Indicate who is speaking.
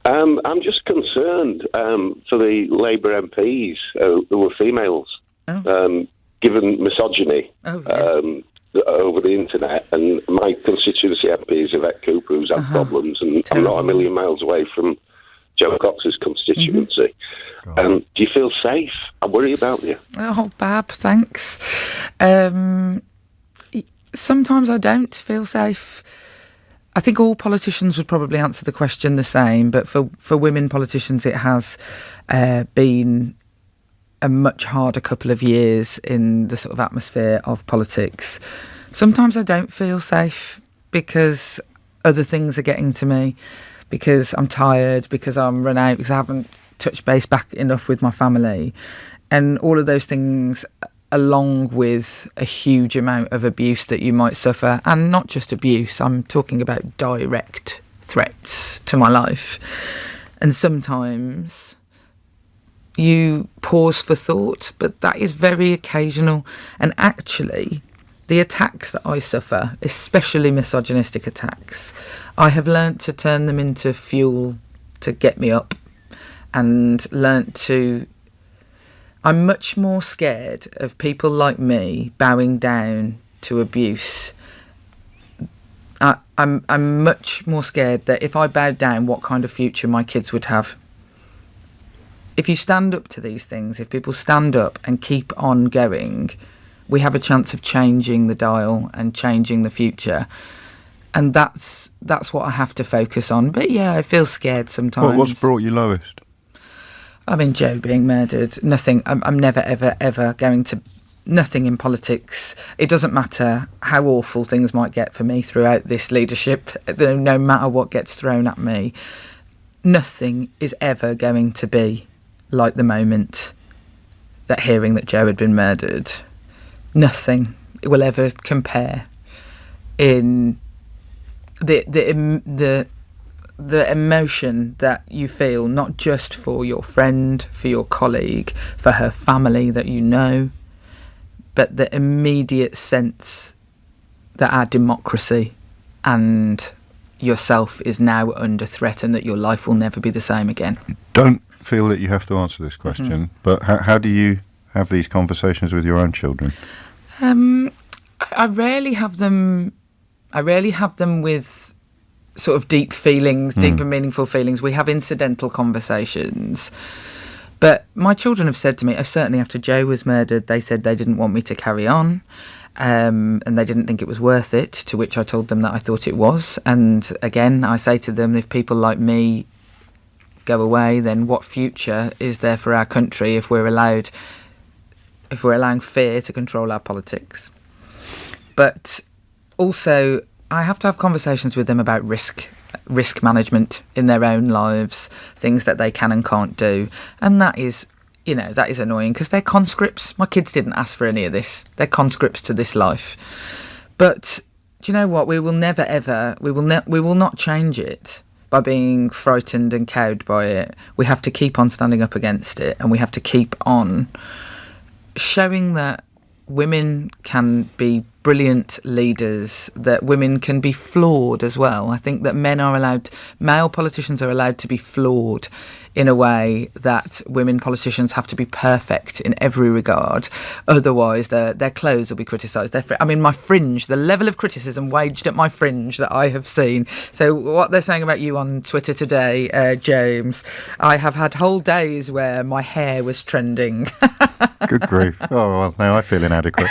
Speaker 1: I'm just concerned for the Labour MPs who were females, given misogyny over the internet. And my constituency MP is Yvette Cooper, who's had problems, and I'm not a million miles away from Jo Cox's constituency. Do you feel safe? I worry about you.
Speaker 2: Oh, Bab, thanks. Sometimes I don't feel safe. I think all politicians would probably answer the question the same, but for women politicians it has been a much harder couple of years in the sort of atmosphere of politics. Sometimes I don't feel safe because other things are getting to me, because I'm tired, because I'm run out, because I haven't touched base back enough with my family. And all of those things, along with a huge amount of abuse that you might suffer, and not just abuse, I'm talking about direct threats to my life. And sometimes you pause for thought, but that is very occasional. And actually, the attacks that I suffer, especially misogynistic attacks, I have learnt to turn them into fuel to get me up, and learnt to... I'm much more scared of people like me bowing down to abuse. I'm much more scared that if I bowed down, what kind of future my kids would have. If you stand up to these things, if people stand up and keep on going, we have a chance of changing the dial and changing the future. And that's what I have to focus on. But yeah, I feel scared sometimes.
Speaker 3: What's brought you lowest?
Speaker 2: I mean, Jo being murdered. Nothing. I'm never, ever, ever going to... Nothing in politics. It doesn't matter how awful things might get for me throughout this leadership. No matter what gets thrown at me, nothing is ever going to be like the moment that hearing that Jo had been murdered. Nothing will ever compare in the emotion that you feel, not just for your friend, for your colleague, for her family that you know, but the immediate sense that our democracy and yourself is now under threat and that your life will never be the same again.
Speaker 3: Don't feel that you have to answer this question, but how do you have these conversations with your own children?
Speaker 2: I rarely have them. I rarely have them with sort of deep feelings, deep and meaningful feelings. We have incidental conversations. But my children have said to me, certainly after Jo was murdered, they said they didn't want me to carry on, and they didn't think it was worth it, to which I told them that I thought it was. And again, I say to them, if people like me go away, then what future is there for our country if we're allowing fear to control our politics? But also, I have to have conversations with them about risk management in their own lives, things that they can and can't do. And that is annoying because they're conscripts. My kids didn't ask for any of this. They're conscripts to this life. But do you know what? We will never, ever, we will not change it by being frightened and cowed by it. We have to keep on standing up against it, and we have to keep on showing that women can be brilliant leaders, that women can be flawed as well. I think that male politicians are allowed to be flawed in a way that women politicians have to be perfect in every regard. Otherwise, their clothes will be criticised. My fringe, the level of criticism waged at my fringe that I have seen. So what they're saying about you on Twitter today, James, I have had whole days where my hair was trending.
Speaker 3: Good grief. Oh, well, now I feel inadequate.